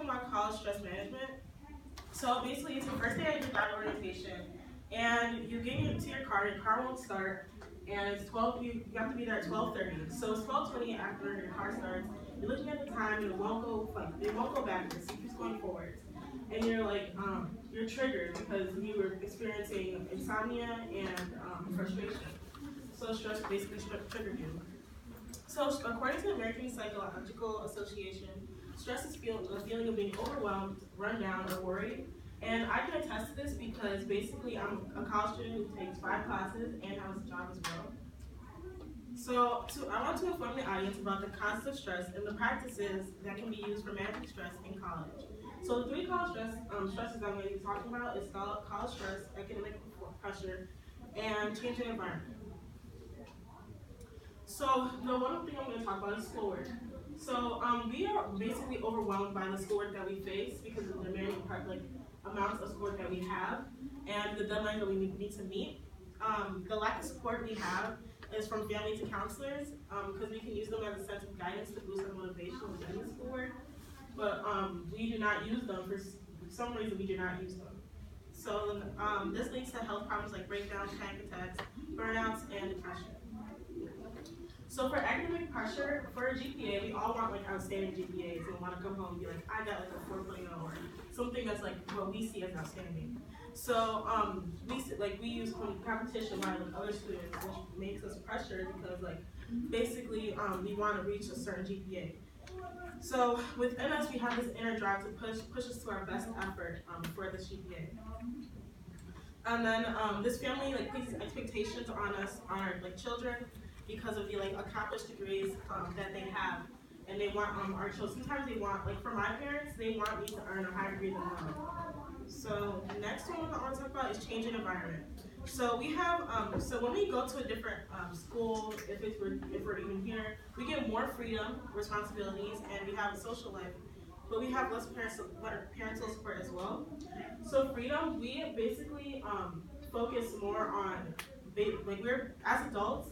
about college stress management. So basically, it's the first day of your grad orientation, and you get into your car won't start, and it's 12. You have to be there at 12:30. So it's 12:20 after your car starts. You're looking at the time, and it won't go backwards. It keeps going forwards, and you're like, you're triggered because you were experiencing insomnia and frustration. So stress basically triggered you. So according to the American Psychological Association, stress is a feeling of being overwhelmed, run down, or worried. And I can attest to this because basically I'm a college student who takes 5 classes and has a job as well. So I want to inform the audience about the causes of stress and the practices that can be used for managing stress in college. So the 3 college stresses I'm going to be talking about is college stress, academic pressure, and changing environment. So the one thing I'm going to talk about is schoolwork. So we are basically overwhelmed by the schoolwork that we face because of the demanding amounts of schoolwork that we have and the deadlines that we need to meet. The lack of support we have is from family to counselors because we can use them as a sense of guidance to boost our motivation within the schoolwork, but we do not use them for some reason. We do not use them. So this leads to health problems like breakdowns, panic attacks, burnouts, and depression. So for academic pressure, for a GPA, we all want like outstanding GPAs and want to come home and be like, I got like a 4.0 or something that's like what we see as outstanding. So we use competition by like other students, which makes us pressured because like basically we want to reach a certain GPA. So within us, we have this inner drive to push us to our best effort for this GPA. And then this family like places expectations on us, on our like children, because of the like accomplished degrees that they have, and they want our children. Sometimes they want, like for my parents, they want me to earn a higher degree than them. So the next one I want to talk about is changing environment. So we have so when we go to a different school, if we're even here, we get more freedom, responsibilities, and we have a social life. But we have less parental support as well. So freedom, we basically focus more on we're as adults.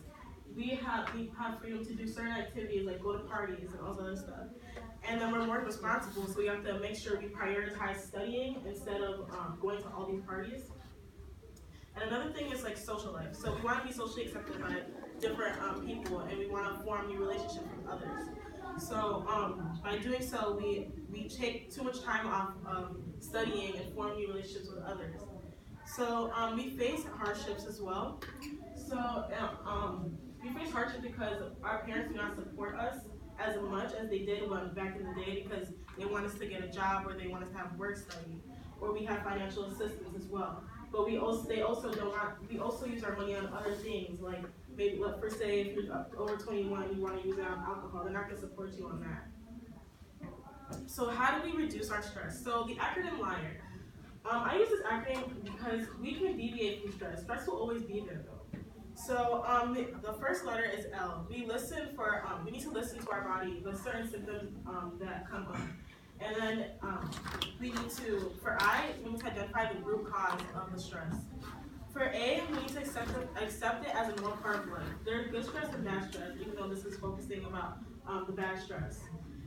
We have freedom to do certain activities like go to parties and all this other stuff. And then we're more responsible, so we have to make sure we prioritize studying instead of going to all these parties. And another thing is like social life. So we want to be socially accepted by different people, and we want to form new relationships with others. So by doing so, we take too much time off studying and form new relationships with others. So we face hardships as well. So we face hardship because our parents do not support us as much as they did back in the day because they want us to get a job or they want us to have work study, or we have financial assistance as well. But we also use our money on other things, like maybe for say if you're over 21, you want to use it on alcohol, they're not going to support you on that. So how do we reduce our stress? So the acronym LIAR. I use this acronym because we can deviate from stress. Stress will always be there though. So the first letter is L. We need to listen to our body, the certain symptoms that come up. And then for I, we need to identify the root cause of the stress. For A, we need to accept it as a normal part of life. There's good stress and bad stress, even though this is focusing about the bad stress.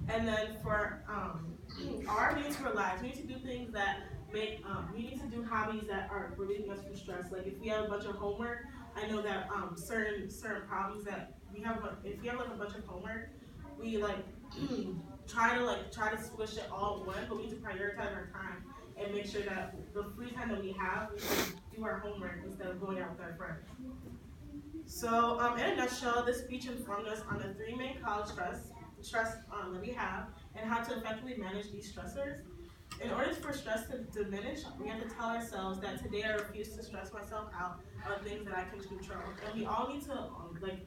And then for R, we need to relax. We need to do things that we need to do hobbies that are relieving us from stress. Like if we have a bunch of homework, I know that certain problems that we have, if we have like a bunch of homework, we like try to squish it all in one, but we need to prioritize our time and make sure that the free time that we have, we can do our homework instead of going out with our friends. So in a nutshell, this speech informed us on the 3 main college stress that we have and how to effectively manage these stressors. In order for stress to diminish, we have to tell ourselves that today I refuse to stress myself out on things that I can control. And we all need to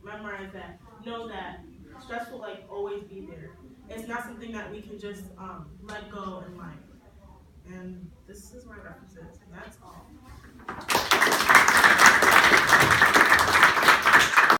memorize that, know that stress will always be there. It's not something that we can just let go in life. And this is my references, and that's all.